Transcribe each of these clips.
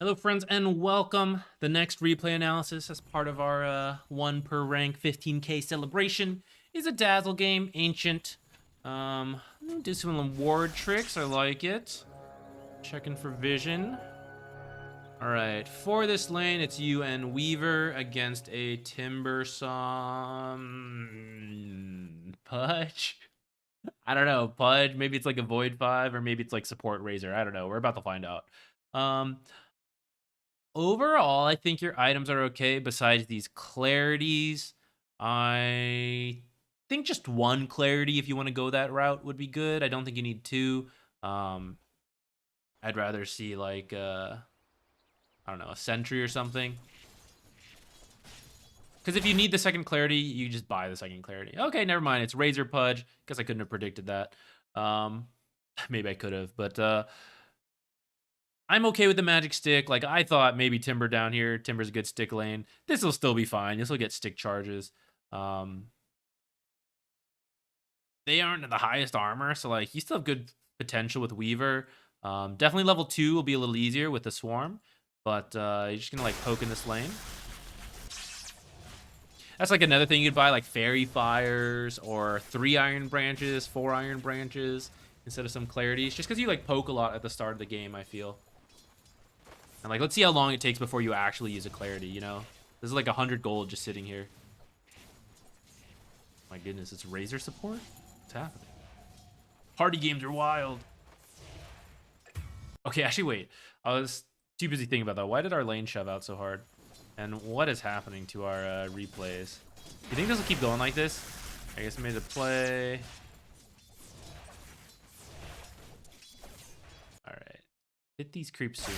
Hello friends and welcome. The next replay analysis as part of our 1 per rank 15k celebration is a Dazzle game, Ancient. Do some reward tricks, I like it. Checking for vision. Alright, for this lane it's you and Weaver against a Timbersaw Pudge. I don't know, Pudge, maybe it's like a Void 5 or maybe it's like support Razor, I don't know, we're about to find out. Overall, I think your items are okay besides these clarities. I think just one clarity, if you want to go that route, would be good. I don't think you need two. I'd rather see like, I don't know, a sentry or something. Because if you need the second clarity, you just buy the second clarity. Okay, never mind. It's Razor Pudge. Guess I couldn't have predicted that. Maybe I could have, but I'm okay with the magic stick. Like, I thought maybe Timber down here. Timber's a good stick lane. This will still be fine. This will get stick charges. They aren't the highest armor, so, like, you still have good potential with Weaver. Definitely level 2 will be a little easier with the Swarm, but you're just going to, like, poke in this lane. That's, like, another thing you could buy, like, Fairy Fires or 3 Iron Branches, 4 Iron Branches instead of some Clarities, just because you, like, poke a lot at the start of the game, I feel. And, like, let's see how long it takes before you actually use a clarity, you know? This is like 100 gold just sitting here. My goodness, it's Razor support? What's happening? Party games are wild. Okay, actually, wait. I was too busy thinking about that. Why did our lane shove out so hard? And what is happening to our replays? You think this will keep going like this? I guess I made a play. Alright. Hit these creeps soon.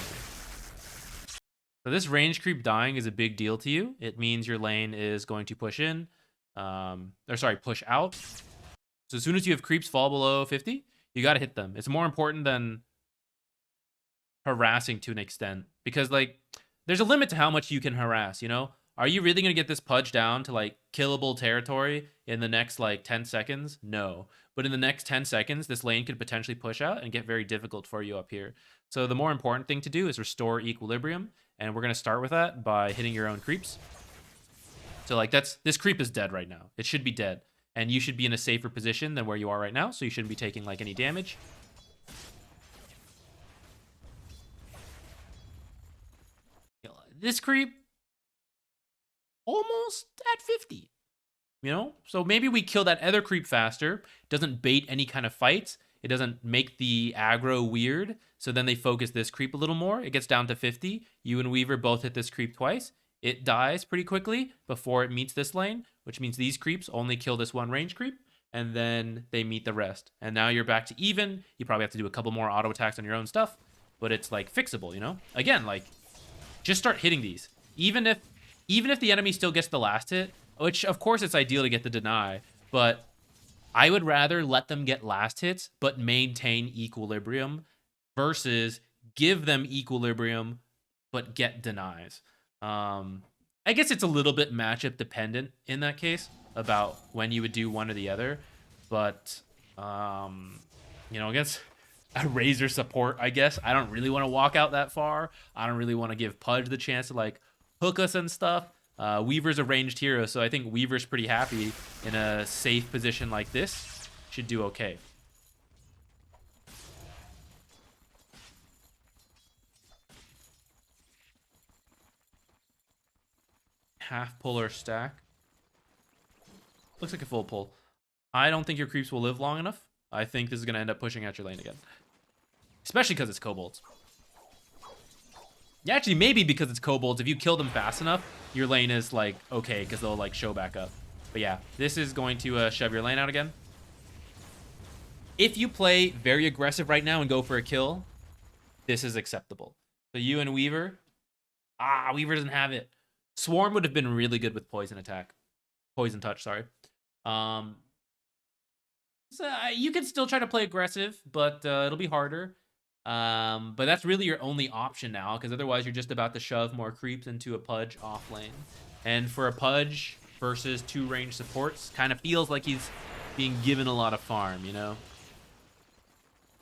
So this range creep dying is a big deal to you. It means your lane is going to push in, push out. So as soon as you have creeps fall below 50, you got to hit them. It's more important than harassing to an extent because, like, there's a limit to how much you can harass, you know? Are you really going to get this Pudge down to, like, killable territory in the next, like, 10 seconds? No. But in the next 10 seconds, this lane could potentially push out and get very difficult for you up here. So the more important thing to do is restore equilibrium. And we're going to start with that by hitting your own creeps. So, like, this creep is dead right now. It should be dead. And you should be in a safer position than where you are right now. So you shouldn't be taking, like, any damage. This creep, almost at 50. You know? So maybe we kill that other creep faster. Doesn't bait any kind of fights. It doesn't make the aggro weird. So then they focus this creep a little more. It gets down to 50. You and Weaver both hit this creep twice. It dies pretty quickly before it meets this lane, which means these creeps only kill this one range creep, and then they meet the rest. And now you're back to even. You probably have to do a couple more auto attacks on your own stuff, but it's, like, fixable, you know? Again, like, just start hitting these. Even if the enemy still gets the last hit, which, of course, it's ideal to get the deny, but I would rather let them get last hits, but maintain equilibrium versus give them equilibrium, but get denies. I guess it's a little bit matchup dependent in that case about when you would do one or the other. But, you know, against a Razor support, I guess, I don't really want to walk out that far. I don't really want to give Pudge the chance to, like, hook us and stuff. Weaver's a ranged hero, so I think Weaver's pretty happy in a safe position like this. Should do okay. Half pull or stack. Looks like a full pull. I don't think your creeps will live long enough. I think this is going to end up pushing out your lane again. Especially because it's kobolds. Yeah, actually, maybe because it's kobolds. If you kill them fast enough, your lane is, like, okay, because they'll, like, show back up. But yeah, this is going to shove your lane out again. If you play very aggressive right now and go for a kill, this is acceptable. So you and Weaver, Weaver doesn't have it. Swarm would have been really good with poison attack. Poison touch, sorry. So you can still try to play aggressive, but it'll be harder. But that's really your only option now, because otherwise you're just about to shove more creeps into a Pudge off lane. And for a Pudge versus 2 range supports, kind of feels like he's being given a lot of farm, you know?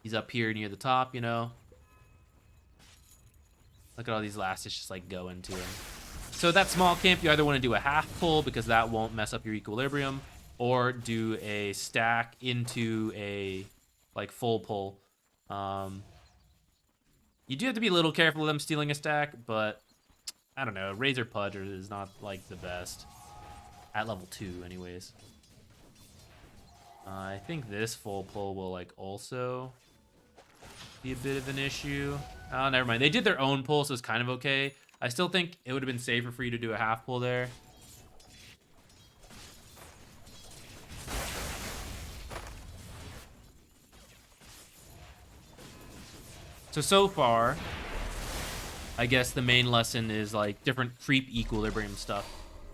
He's up here near the top, you know? Look at all these last hits just like go into him. So that small camp, you either want to do a half pull because that won't mess up your equilibrium, or do a stack into a like full pull. You do have to be a little careful of them stealing a stack, but I don't know. Razor Pudge is not like the best at level 2 anyways. I think this full pull will like also be a bit of an issue. Oh, never mind. They did their own pull, so it's kind of okay. I still think it would have been safer for you to do a half pull there. So far, I guess the main lesson is like different creep equilibrium stuff.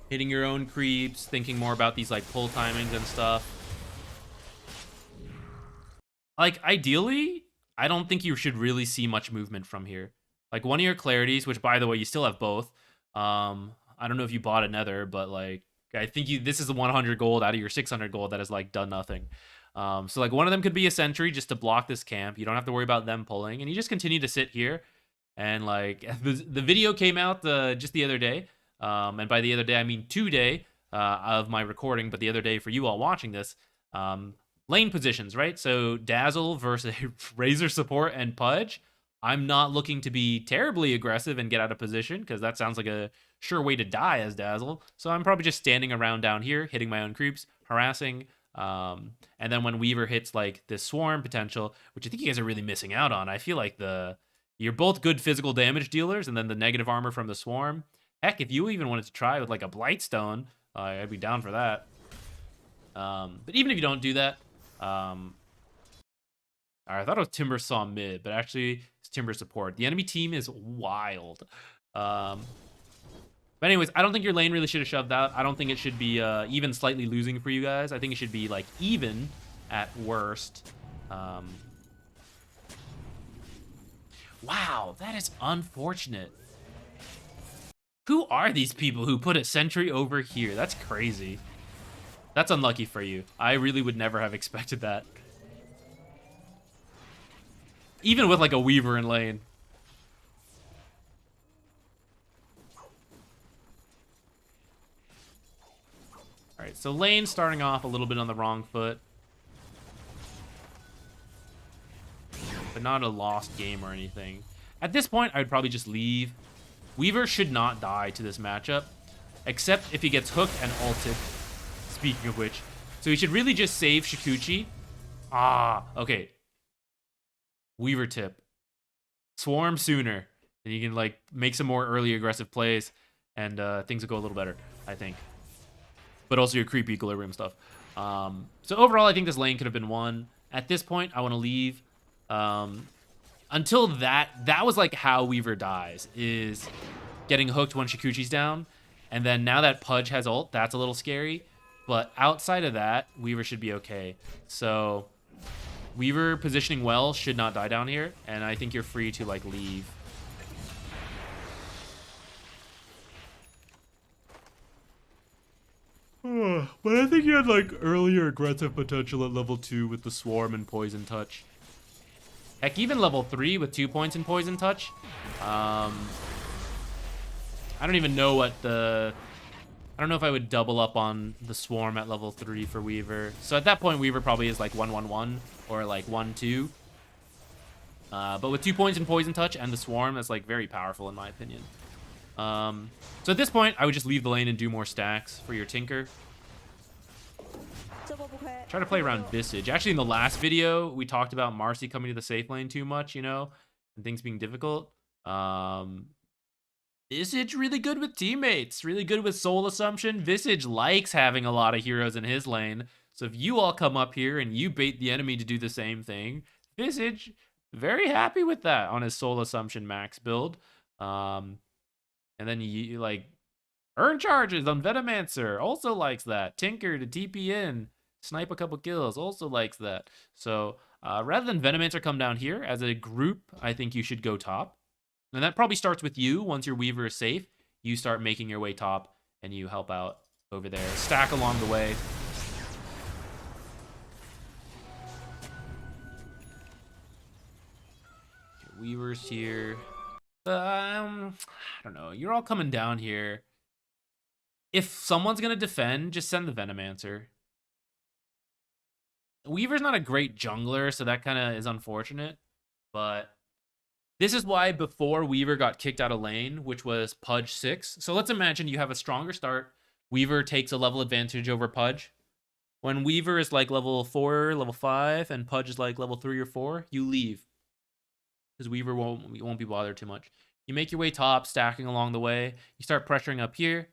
Hitting your own creeps, thinking more about these like pull timings and stuff. Like ideally, I don't think you should really see much movement from here. Like one of your clarities, which by the way, you still have both. I don't know if you bought another, but like I think this is the 100 gold out of your 600 gold that has like done nothing. So like one of them could be a sentry just to block this camp. You don't have to worry about them pulling, and you just continue to sit here. And like the video came out just the other day, and by the other day I mean today of my recording, but the other day for you all watching this. Lane positions, right? So Dazzle versus Razor support and Pudge. I'm not looking to be terribly aggressive and get out of position because that sounds like a sure way to die as Dazzle. So I'm probably just standing around down here, hitting my own creeps, harassing. And then when Weaver hits like this swarm potential, which I think you guys are really missing out on, I feel like you're both good physical damage dealers, and then the negative armor from the swarm. Heck, if you even wanted to try with like a Blightstone, I'd be down for that. But even if you don't do that, I thought it was Timber Saw mid, but actually it's Timber support. The enemy team is wild. But anyways, I don't think your lane really should have shoved out. I don't think it should be even slightly losing for you guys. I think it should be like even at worst. Wow, that is unfortunate. Who are these people who put a sentry over here? That's crazy. That's unlucky for you. I really would never have expected that. Even with like a Weaver in lane. Alright, so lane starting off a little bit on the wrong foot. But not a lost game or anything. At this point, I would probably just leave. Weaver should not die to this matchup, except if he gets hooked and ulted. Speaking of which. So he should really just save Shikuchi. Okay. Weaver tip. Swarm sooner. And you can like make some more early aggressive plays, and things will go a little better, I think. But also your creep equilibrium stuff. So overall, I think this lane could have been won. At this point, I want to leave. Until that was like how Weaver dies, is getting hooked when Shikuchi's down. And then now that Pudge has ult, that's a little scary. But outside of that, Weaver should be okay. So Weaver positioning well should not die down here. And I think you're free to like leave. But I think you had like earlier aggressive potential at level 2 with the Swarm and Poison Touch. Heck, even level 3 with 2 points in Poison Touch. I don't even know what I don't know if I would double up on the Swarm at level 3 for Weaver. So at that point, Weaver probably is like 1-1-1 or like 1-2. But with 2 points in Poison Touch and the Swarm, that's like very powerful in my opinion. So at this point, I would just leave the lane and do more stacks for your Tinker. Try to play around Visage. Actually, in the last video, we talked about Marcy coming to the safe lane too much, you know, and things being difficult. Visage really good with teammates, really good with soul assumption. Visage likes having a lot of heroes in his lane. So if you all come up here and you bait the enemy to do the same thing, Visage very happy with that on his soul assumption max build. And then you like earn charges on Venomancer, also likes that. Tinker to TP in, snipe a couple kills, also likes that. So rather than Venomancer come down here, as a group, I think you should go top. And that probably starts with you. Once your Weaver is safe, you start making your way top, and you help out over there. Stack along the way. Okay, Weaver's here. I don't know. You're all coming down here. If someone's gonna defend, just send the Venomancer. Weaver's not a great jungler, so that kind of is unfortunate. But this is why before Weaver got kicked out of lane, which was Pudge 6. So let's imagine you have a stronger start. Weaver takes a level advantage over Pudge. When Weaver is like level 4, level 5, and Pudge is like level 3 or 4, you leave. Because Weaver won't be bothered too much. You make your way top, stacking along the way. You start pressuring up here.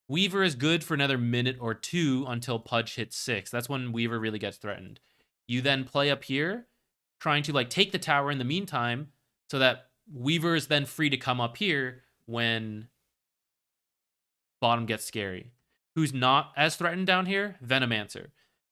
Weaver is good for another minute or two until Pudge hits 6. That's when Weaver really gets threatened. You then play up here, trying to like take the tower in the meantime, so that Weaver is then free to come up here when bottom gets scary. Who's not as threatened down here? Venomancer.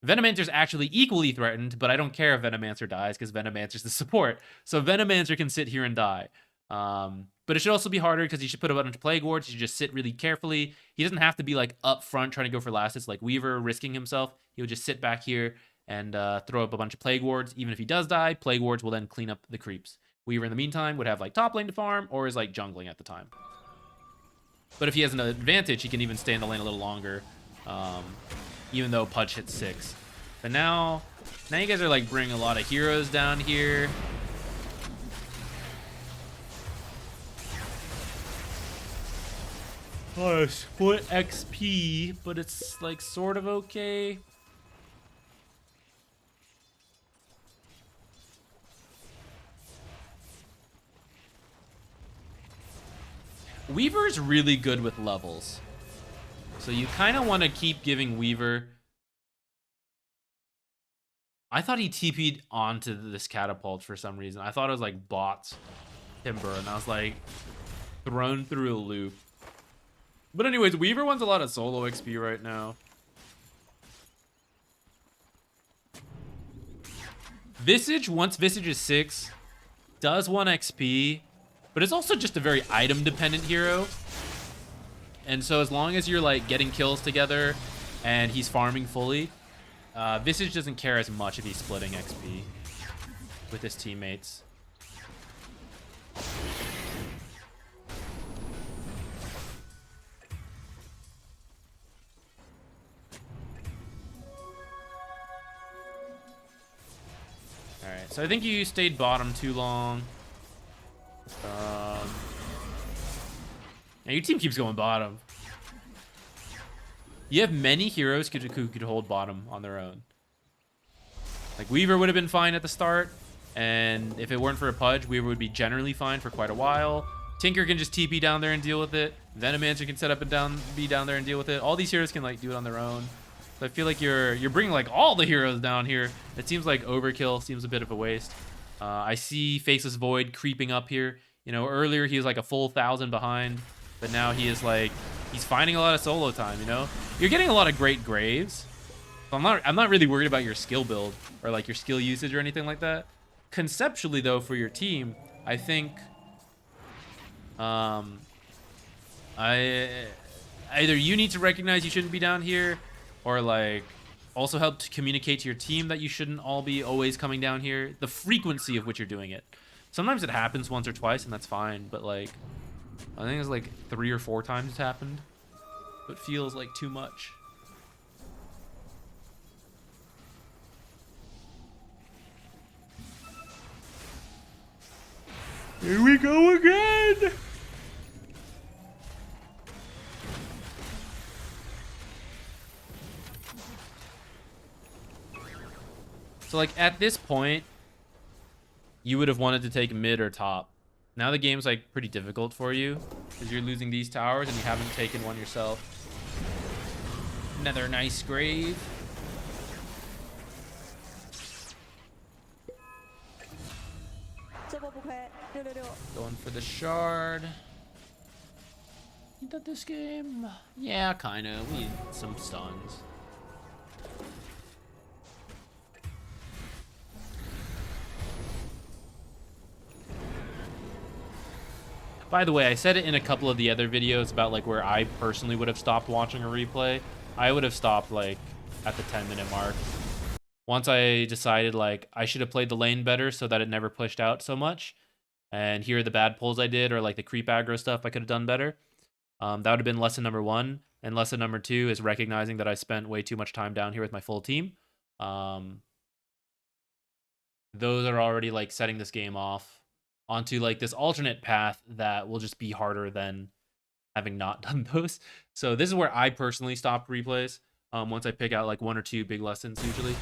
Venomancer's actually equally threatened, but I don't care if Venomancer dies because Venomancer's the support. So Venomancer can sit here and die. But it should also be harder because he should put a bunch of plague wards. He should just sit really carefully. He doesn't have to be like up front trying to go for last. It's like Weaver risking himself. He would just sit back here and throw up a bunch of plague wards. Even if he does die, plague wards will then clean up the creeps. Weaver in the meantime would have like top lane to farm or is like jungling at the time. But if he has an advantage, he can even stay in the lane a little longer, even though Pudge hits 6. But now you guys are like bringing a lot of heroes down here. Oh, split XP, but it's like sort of okay. Weaver is really good with levels. So you kind of want to keep giving Weaver. I thought he TP'd onto this catapult for some reason. I thought it was like bots timber, and I was like thrown through a loop. But anyways, Weaver wants a lot of solo XP right now. Visage, once Visage is 6, does 1 XP. But it's also just a very item-dependent hero. And so as long as you're like getting kills together and he's farming fully, Visage doesn't care as much if he's splitting XP with his teammates. Alright, so I think you stayed bottom too long. Now your team keeps going bottom. You have many heroes who could hold bottom on their own. Like Weaver would have been fine at the start, and if it weren't for a Pudge, Weaver would be generally fine for quite a while. Tinker can just TP down there and deal with it. Venomancer can set up and be down there and deal with it. All these heroes can like do it on their own. So I feel like you're bringing like all the heroes down here. It seems like overkill. Seems a bit of a waste. I see Faceless Void creeping up here. You know, earlier he was like a full 1,000 behind, but now he is like, he's finding a lot of solo time, you know? You're getting a lot of great Graves. So I'm not really worried about your skill build or like your skill usage or anything like that. Conceptually though, for your team, I think either you need to recognize you shouldn't be down here, or like also help to communicate to your team that you shouldn't all be always coming down here. The frequency of which you're doing it. Sometimes it happens once or twice and that's fine, but like I think it's like 3 or 4 times it's happened. It feels like too much. Here we go again. So like at this point, you would have wanted to take mid or top. Now the game's like pretty difficult for you because you're losing these towers and you haven't taken one yourself. Another nice grave. Going for the shard. You done this game? Yeah, kinda. We need some stuns. By the way, I said it in a couple of the other videos about like where I personally would have stopped watching a replay. I would have stopped like at the 10-minute mark. Once I decided like I should have played the lane better so that it never pushed out so much, And here are the bad pulls I did, or like the creep aggro stuff I could have done better. That would have been lesson number 1. And lesson number 2 is recognizing that I spent way too much time down here with my full team. Those are already like setting this game off onto like this alternate path that will just be harder than having not done those. So this is where I personally stop replays. Once I pick out like 1 or 2 big lessons usually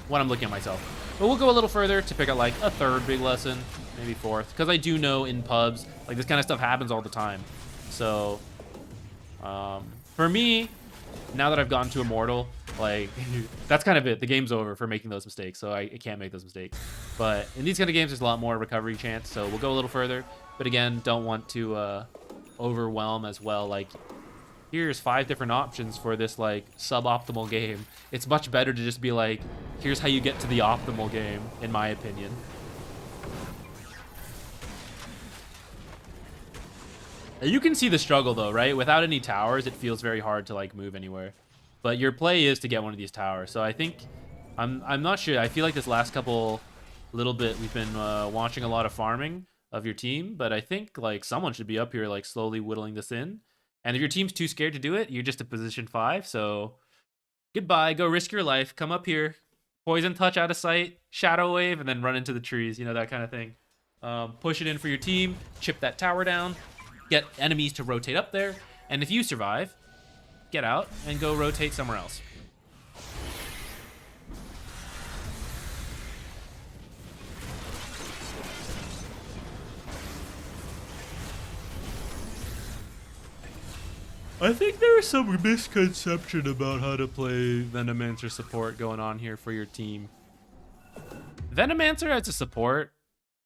when I'm looking at myself. But we'll go a little further to pick out like a 3rd big lesson, maybe 4th, because I do know in pubs like this kind of stuff happens all the time. So for me, now that I've gotten to Immortal, like that's kind of it. The game's over for making those mistakes, so I can't make those mistakes. But in these kind of games, there's a lot more recovery chance, so we'll go a little further. But again, don't want to overwhelm as well. Like, here's 5 different options for this like suboptimal game. It's much better to just be like, here's how you get to the optimal game, in my opinion. You can see the struggle though, right? Without any towers, it feels very hard to like move anywhere. But your play is to get one of these towers. So I think I'm not sure. I feel like this last couple little bit we've been watching a lot of farming of your team, but I think like someone should be up here like slowly whittling this in. And if your team's too scared to do it, you're just a position 5. So goodbye, go risk your life, come up here, poison touch out of sight, shadow wave, and then run into the trees, you know, that kind of thing. Push it in for your team, chip that tower down, get enemies to rotate up there, and if you survive, get out and go rotate somewhere else. I think there is some misconception about how to play Venomancer support going on here for your team. Venomancer as a support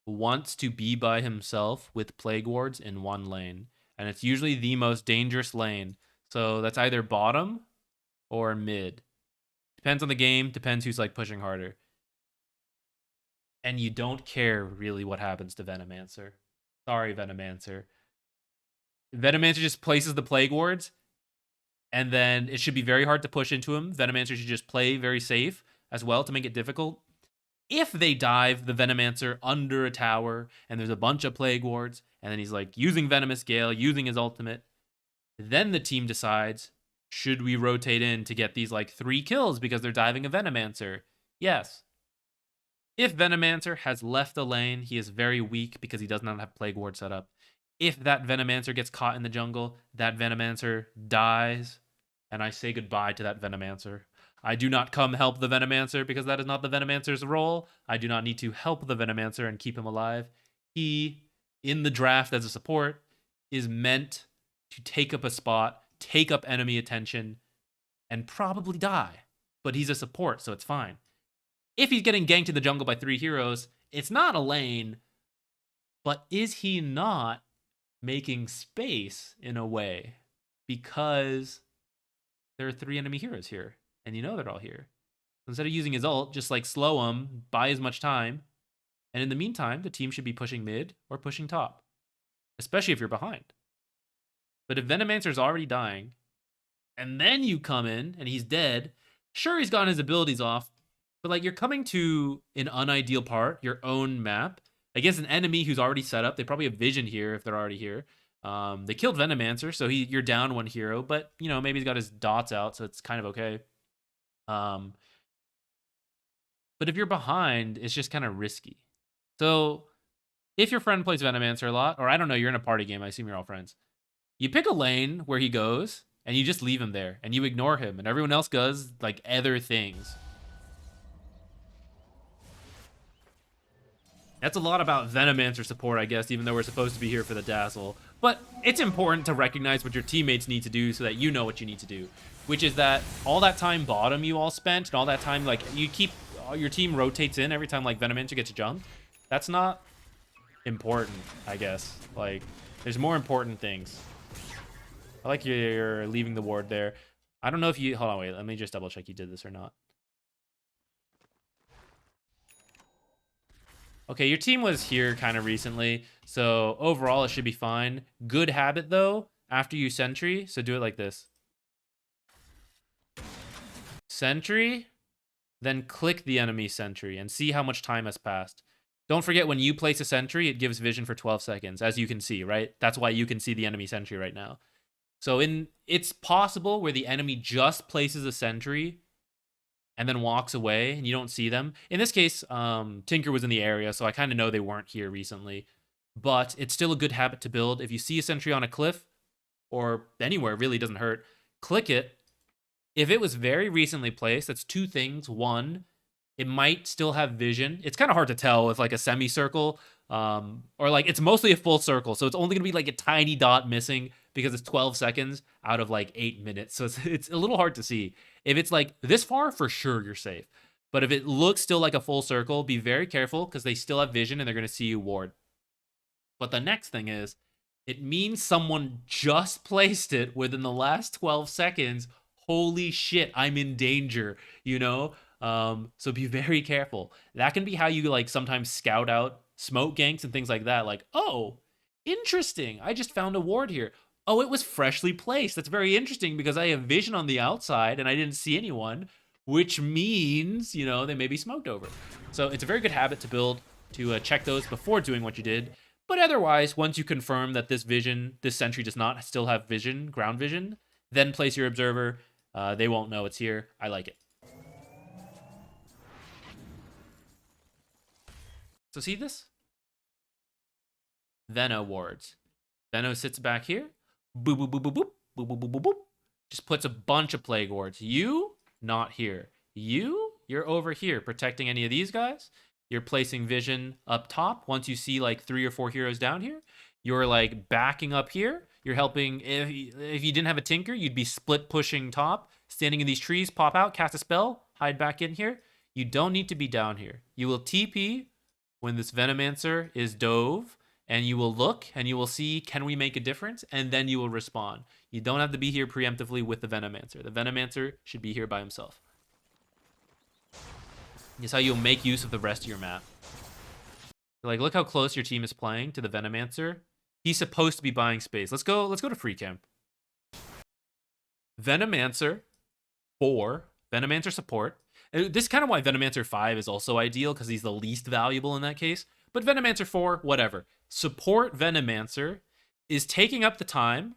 wants to be by himself with Plague Wards in one lane. And it's usually the most dangerous lane. So that's either bottom or mid. Depends on the game, depends who's like pushing harder. And you don't care really what happens to Venomancer. Sorry, Venomancer. Venomancer just places the Plague Wards, and then it should be very hard to push into him. Venomancer should just play very safe as well to make it difficult. If they dive the Venomancer under a tower, and there's a bunch of Plague Wards, and then he's like using Venomous Gale, using his ultimate, then the team decides, should we rotate in to get these like 3 kills because they're diving a Venomancer? Yes. If Venomancer has left the lane, he is very weak because he does not have Plague Ward set up. If that Venomancer gets caught in the jungle, that Venomancer dies, and I say goodbye to that Venomancer. I do not come help the Venomancer because that is not the Venomancer's role. I do not need to help the Venomancer and keep him alive. He, in the draft as a support, is meant to take up a spot, take up enemy attention, and probably die. But he's a support, so it's fine. If he's getting ganked in the jungle by 3 heroes, it's not a lane, but is he not making space in a way because there are 3 enemy heroes here and you know they're all here? Instead of using his ult, just like slow him, buy as much time, and in the meantime the team should be pushing mid or pushing top, especially if you're behind. But if Venomancer's already dying and then you come in and he's dead, sure, he's gotten his abilities off, but like you're coming to an unideal part, your own map, against an enemy who's already set up. They probably have vision here if they're already here. They killed Venomancer, so you're down 1 hero, but you know, maybe he's got his dots out, so it's kind of okay. But if you're behind, it's just kind of risky. So if your friend plays Venomancer a lot, or I don't know, you're in a party game, I assume you're all friends, you pick a lane where he goes and you just leave him there and you ignore him, and everyone else does like other things. That's a lot about Venomancer support, I guess, even though we're supposed to be here for the Dazzle. But it's important to recognize what your teammates need to do so that you know what you need to do. Which is that all that time bottom you all spent, and all that time, like, you keep, your team rotates in every time, like, Venomancer gets jumped. That's not important, I guess. Like, there's more important things. I like you're leaving the ward there. I don't know if you, hold on, wait, let me just double check you did this or not. Okay, your team was here kind of recently, so overall it should be fine. Good habit, though, after you sentry, so do it like this. Sentry, then click the enemy sentry and see how much time has passed. Don't forget, when you place a sentry, it gives vision for 12 seconds, as you can see, right? That's why you can see the enemy sentry right now. So it's possible where the enemy just places a sentry and then walks away and you don't see them. In this case, Tinker was in the area, so I kind of know they weren't here recently. But it's still a good habit to build. If you see a sentry on a cliff or anywhere, it really doesn't hurt, click it. If it was very recently placed, that's two things. One, it might still have vision. It's kind of hard to tell with like a semicircle, or like it's mostly a full circle. So it's only gonna be like a tiny dot missing because it's 12 seconds out of like 8 minutes. So it's a little hard to see. If it's like this far, for sure you're safe. But if it looks still like a full circle, be very careful because they still have vision and they're gonna see you ward. But the next thing is, it means someone just placed it within the last 12 seconds. Holy shit, I'm in danger, you know? So be very careful. That can be how you like sometimes scout out smoke ganks and things like that. Like, oh, interesting. I just found a ward here. Oh, it was freshly placed. That's very interesting because I have vision on the outside and I didn't see anyone, which means, you know, they may be smoked over. So it's a very good habit to build to check those before doing what you did. But otherwise, once you confirm that this sentry does not still have vision, ground vision, then place your observer. They won't know it's here. I like it. So see this? Veno wards. Veno sits back here. Boop, boop, boop, boop, boop. Boop, boop, boop, boop, boop. Just puts a bunch of plague wards. You, not here. You're over here protecting any of these guys. You're placing vision up top. Once you see like 3 or 4 heroes down here, you're like backing up here. You're helping. If you didn't have a Tinker, you'd be split pushing top, standing in these trees, pop out, cast a spell, hide back in here. You don't need to be down here. You will TP when this Venomancer is dove, and you will look and you will see, can we make a difference? And then you will respond. You don't have to be here preemptively with the Venomancer. The Venomancer should be here by himself. It's how you'll make use of the rest of your map. Like, look how close your team is playing to the Venomancer. He's supposed to be buying space. Let's go to free camp. Venomancer 4, Venomancer support. And this is kind of why Venomancer 5 is also ideal, because he's the least valuable in that case. But Venomancer 4, whatever. Support Venomancer is taking up the time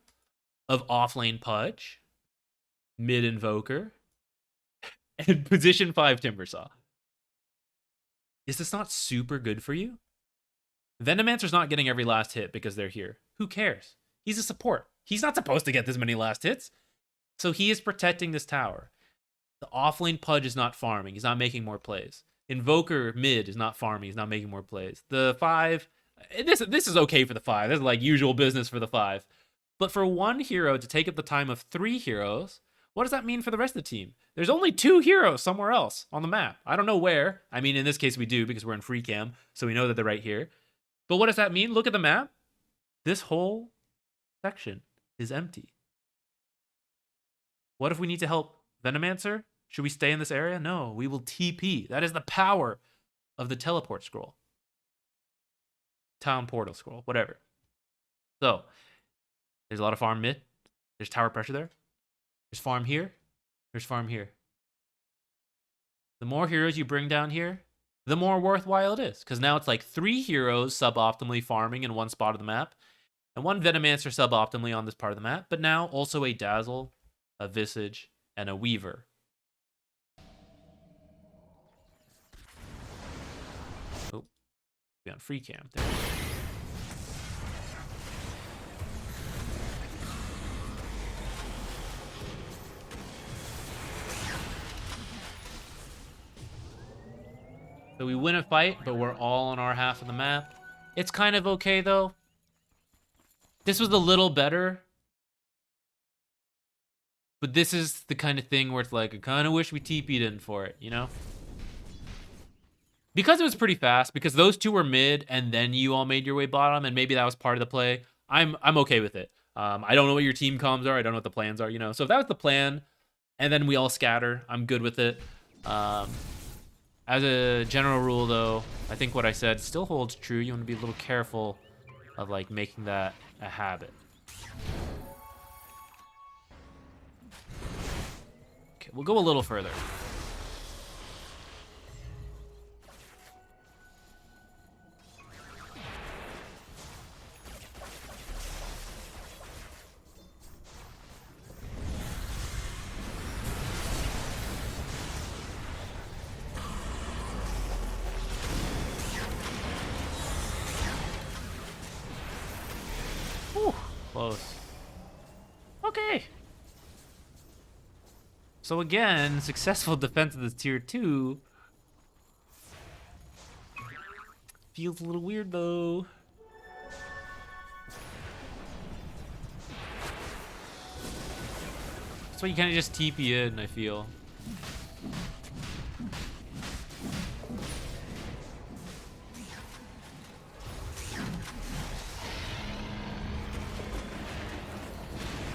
of offlane Pudge, mid Invoker, and position 5 Timbersaw. Is this not super good for you? Venomancer's not getting every last hit because they're here. Who cares? He's a support. He's not supposed to get this many last hits. So he is protecting this tower. The offlane Pudge is not farming. He's not making more plays. Invoker mid is not farming. He's not making more plays. The 5, this is okay for the 5. This is like usual business for the 5. But for one hero to take up the time of 3 heroes, what does that mean for the rest of the team? There's only 2 heroes somewhere else on the map. I don't know where. I mean, in this case we do because we're in free cam, so we know that they're right here. But what does that mean? Look at the map. This whole section is empty. What if we need to help Venomancer? Should we stay in this area? No, we will TP. That is the power of the teleport scroll. Town portal scroll, whatever. So, there's a lot of farm mid. There's tower pressure there. There's farm here. There's farm here. The more heroes you bring down here, the more worthwhile it is. Because now it's like 3 heroes suboptimally farming in one spot of the map, and 1 Venomancer suboptimally on this part of the map, but now also a Dazzle, a Visage, and a Weaver. Oh, be on free cam. There we go. So we win a fight, but we're all on our half of the map. It's kind of okay, though. This was a little better. But this is the kind of thing where it's like, I kind of wish we TP'd in for it, you know? Because it was pretty fast, because those 2 were mid, and then you all made your way bottom, and maybe that was part of the play, I'm okay with it. I don't know what your team comms are. I don't know what the plans are, you know? So if that was the plan, and then we all scatter, I'm good with it. As a general rule, though, I think what I said still holds true. You want to be a little careful of, like, making that a habit. Okay, we'll go a little further. Close. Okay. So again, successful defense of this tier 2. Feels a little weird though. That's why you kind of just TP in, I feel.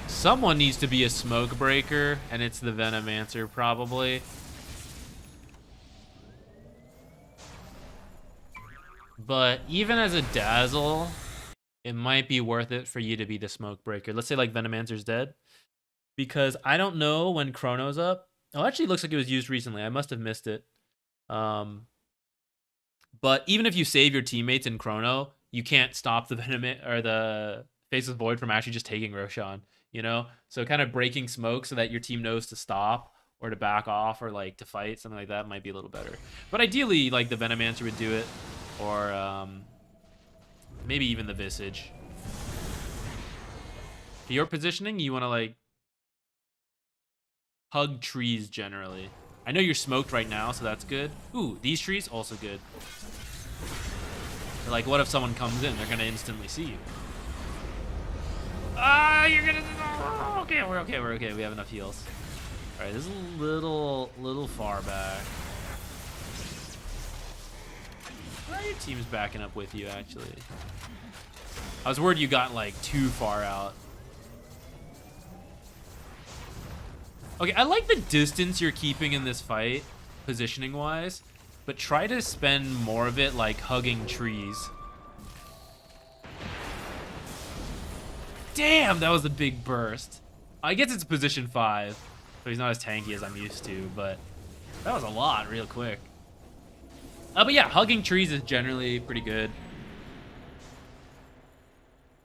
Someone needs to be a smoke breaker, and it's the Venomancer probably. But even as a Dazzle, it might be worth it for you to be the smoke breaker. Let's say like Venomancer's dead. Because I don't know when Chrono's up. Oh, actually, it looks like it was used recently. I must have missed it. But even if you save your teammates in Chrono, you can't stop the the Faceless Void from actually just taking Roshan. You know, so kind of breaking smoke so that your team knows to stop or to back off or like to fight, something like that might be a little better. But ideally, like the Venomancer would do it, or maybe even the Visage. For your positioning, you want to like hug trees generally. I know you're smoked right now, so that's good. Ooh, these trees also good. Like, what if someone comes in? They're gonna instantly see you. Ah, you're gonna. Okay, we're okay. We're okay. We have enough heals. All right, this is a little far back. Your team's backing up with you, actually. I was worried you got like too far out. Okay, I like the distance you're keeping in this fight, positioning-wise, but try to spend more of it like hugging trees. Damn, that was a big burst. I guess it's position 5, so he's not as tanky as I'm used to, but that was a lot real quick. But yeah, hugging trees is generally pretty good.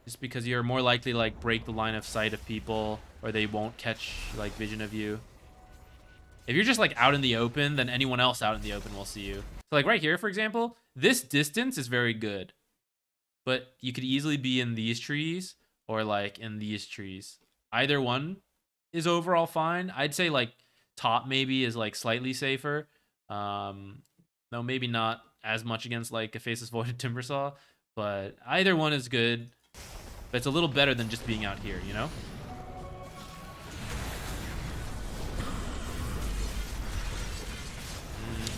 Just because you're more likely to like break the line of sight of people, or they won't catch like vision of you. If you're just like out in the open, then anyone else out in the open will see you. So like right here, for example, this distance is very good. But you could easily be in these trees or like in these trees. Either one is overall fine. I'd say like top maybe is like slightly safer. No, maybe not as much against like a Faceless Void and Timbersaw, but either one is good. But it's a little better than just being out here, you know?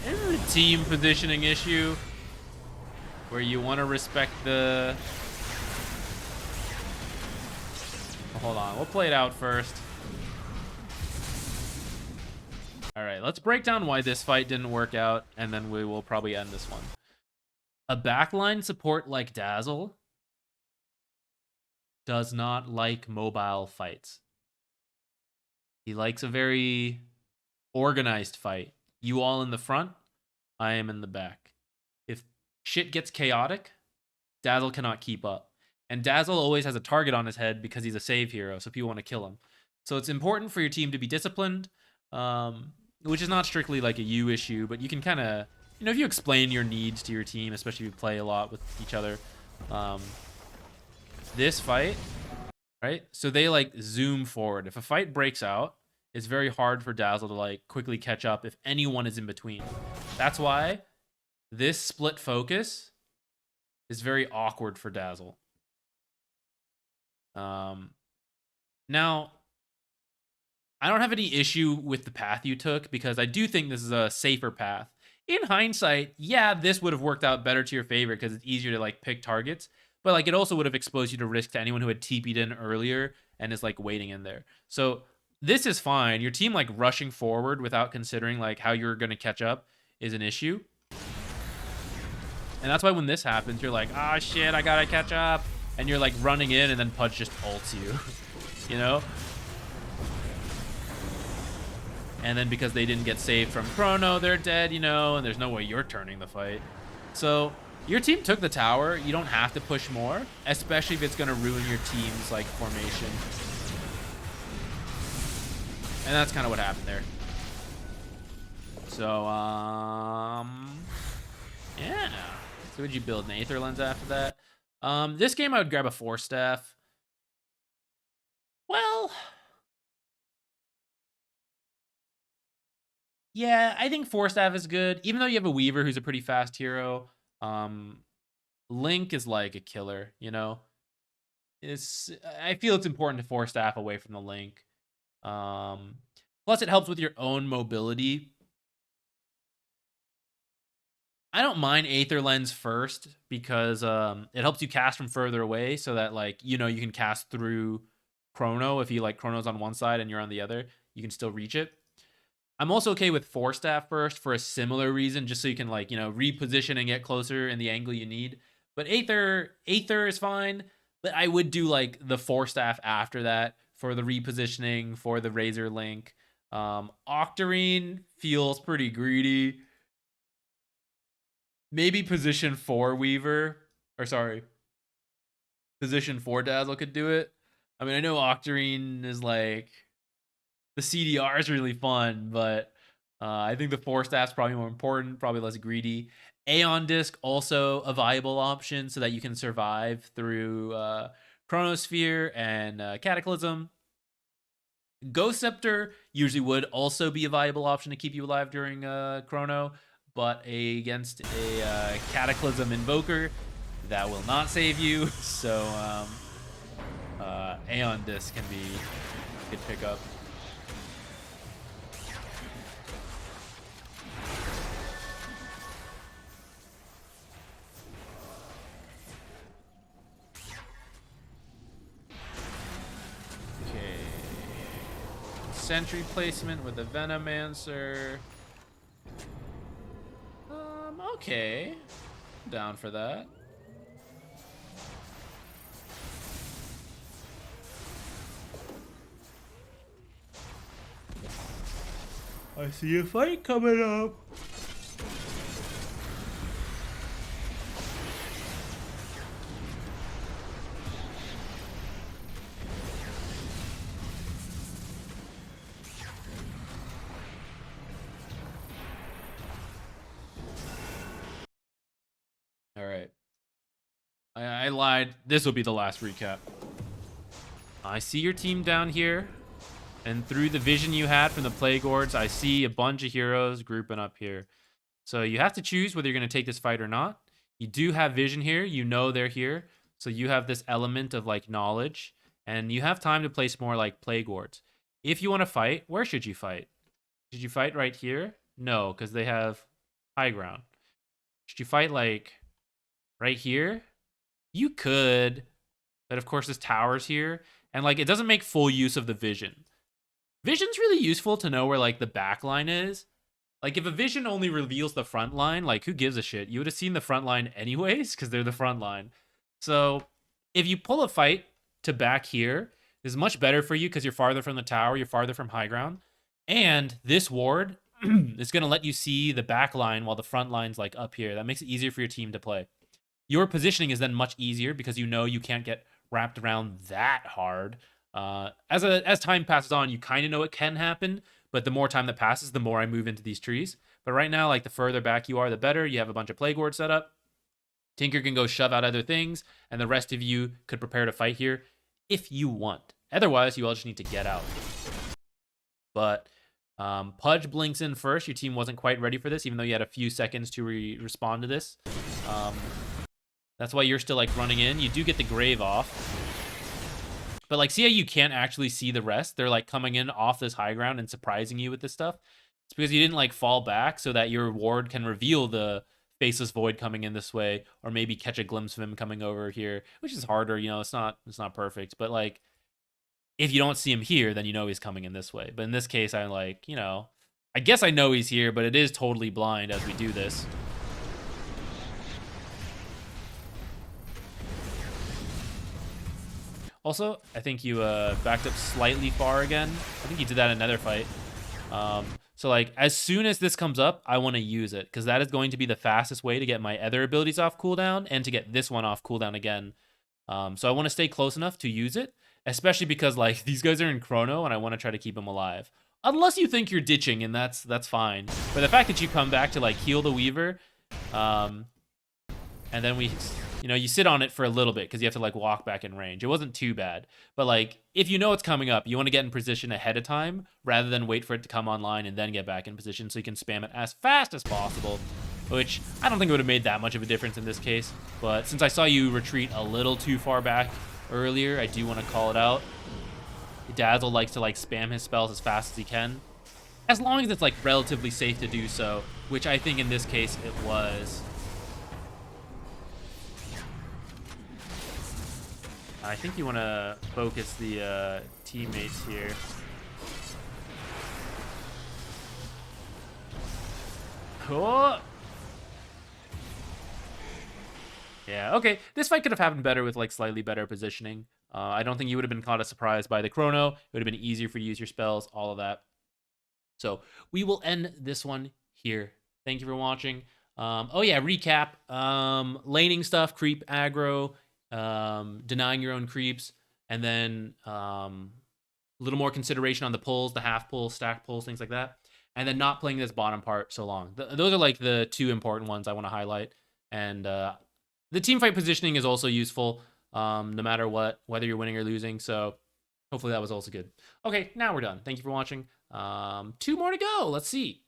This is a team positioning issue where you want to respect the... Hold on, we'll play it out first. All right, let's break down why this fight didn't work out, and then we will probably end this one. A backline support like Dazzle does not like mobile fights. He likes a very organized fight. You all in the front, I am in the back. If shit gets chaotic, Dazzle cannot keep up. And Dazzle always has a target on his head because he's a save hero, so people want to kill him. So it's important for your team to be disciplined, which is not strictly like a you issue, but you can kind of, you know, if you explain your needs to your team, especially if you play a lot with each other. This fight, right? So they like zoom forward. If a fight breaks out, it's very hard for Dazzle to like quickly catch up if anyone is in between. That's why this split focus is very awkward for Dazzle. Now, I don't have any issue with the path you took because I do think this is a safer path. In hindsight, yeah, this would have worked out better to your favor because it's easier to like pick targets, but like it also would have exposed you to risk to anyone who had TP'd in earlier and is like waiting in there. So this is fine. Your team like rushing forward without considering like how you're going to catch up is an issue. And that's why when this happens, you're like, ah, shit, I gotta catch up. And you're like running in and then Pudge just ults you, you know? And then because they didn't get saved from Chrono, they're dead, you know, and there's no way you're turning the fight. So your team took the tower. You don't have to push more, especially if it's going to ruin your team's like formation. And that's kind of what happened there. So, yeah. So would you build an Aether Lens after that? This game I would grab a 4-staff. Well, yeah, I think Force Staff is good. Even though you have a Weaver who's a pretty fast hero, Link is like a killer, you know? I feel it's important to Force Staff away from the Link. Plus, it helps with your own mobility. I don't mind Aether Lens first because it helps you cast from further away so that, like, you know, you can cast through Chrono. If you like Chrono's on one side and you're on the other, you can still reach it. I'm also okay with Force Staff first for a similar reason, just so you can, like, you know, reposition and get closer in the angle you need. But Aether is fine, but I would do like the Force Staff after that for the repositioning, for the Razor Link. Octarine feels pretty greedy. Maybe position 4 Weaver, or sorry, position 4 Dazzle could do it. I mean, I know Octarine is like, the CDR is really fun, but I think the Force Staff's probably more important, probably less greedy. Aeon Disc, also a viable option so that you can survive through Chronosphere and Cataclysm. Ghost Scepter usually would also be a viable option to keep you alive during Chrono, but against a Cataclysm Invoker, that will not save you. So Aeon Disc can be a good pickup. Sentry placement with the Venomancer. Okay. Down for that. I see a fight coming up. All right. I lied. This will be the last recap. I see your team down here. And through the vision you had from the Plague Lords, I see a bunch of heroes grouping up here. So you have to choose whether you're going to take this fight or not. You do have vision here. You know they're here. So you have this element of, like, knowledge. And you have time to place more, like, Plague Lords. If you want to fight, where should you fight? Should you fight right here? No, because they have high ground. Should you fight, like, right here? You could. But, of course, this tower's here. And, like, it doesn't make full use of the vision. Vision's really useful to know where, like, the back line is. Like, if a vision only reveals the front line, like, who gives a shit? You would have seen the front line anyways, because they're the front line. So, if you pull a fight to back here, it's much better for you because you're farther from the tower, you're farther from high ground. And this ward is going to let you see the back line while the front line's, like, up here. That makes it easier for your team to play. Your positioning is then much easier because you know you can't get wrapped around that hard. As time passes on, you kind of know it can happen, but the more time that passes, the more I move into these trees. But right now, like, the further back you are, the better. You have a bunch of Plague Lords set up. Tinker can go shove out other things, and the rest of you could prepare to fight here if you want. Otherwise, you all just need to get out. But Pudge blinks in first. Your team wasn't quite ready for this, even though you had a few seconds to respond to this. That's why you're still, like, running in. You do get the Grave off. But, like, see how you can't actually see the rest? They're, like, coming in off this high ground and surprising you with this stuff. It's because you didn't, like, fall back so that your ward can reveal the Faceless Void coming in this way, or maybe catch a glimpse of him coming over here, which is harder, you know, it's not perfect. But, like, if you don't see him here, then you know he's coming in this way. But in this case, I'm like, you know, I guess I know he's here, but it is totally blind as we do this. Also, I think you backed up slightly far again. I think you did that in another fight. So, like, as soon as this comes up, I want to use it, because that is going to be the fastest way to get my other abilities off cooldown and to get this one off cooldown again. So I want to stay close enough to use it, especially because, like, these guys are in Chrono, and I want to try to keep them alive. Unless you think you're ditching, and that's fine. But the fact that you come back to, like, heal the Weaver, and then we You know, you sit on it for a little bit because you have to like walk back in range. It wasn't too bad. But like if you know it's coming up, you want to get in position ahead of time rather than wait for it to come online and then get back in position so you can spam it as fast as possible, which I don't think it would have made that much of a difference in this case. But since I saw you retreat a little too far back earlier, I do want to call it out. Dazzle likes to like spam his spells as fast as he can, as long as it's like relatively safe to do so, which I think in this case it was. I think you want to focus the teammates here. Oh. Yeah, okay. This fight could have happened better with like slightly better positioning. I don't think you would have been caught as surprised by the chrono. It would have been easier for you to use your spells, all of that. So we will end this one here. Thank you for watching. Oh yeah, recap. Laning stuff, creep aggro, denying your own creeps, and then a little more consideration on the pulls, the half pulls, stack pulls, things like that. And then not playing this bottom part so long. Those are like the two important ones I want to highlight. And the team fight positioning is also useful, no matter what, whether you're winning or losing. So hopefully that was also good. Okay, now we're done. Thank you for watching. 2 more to go. Let's see.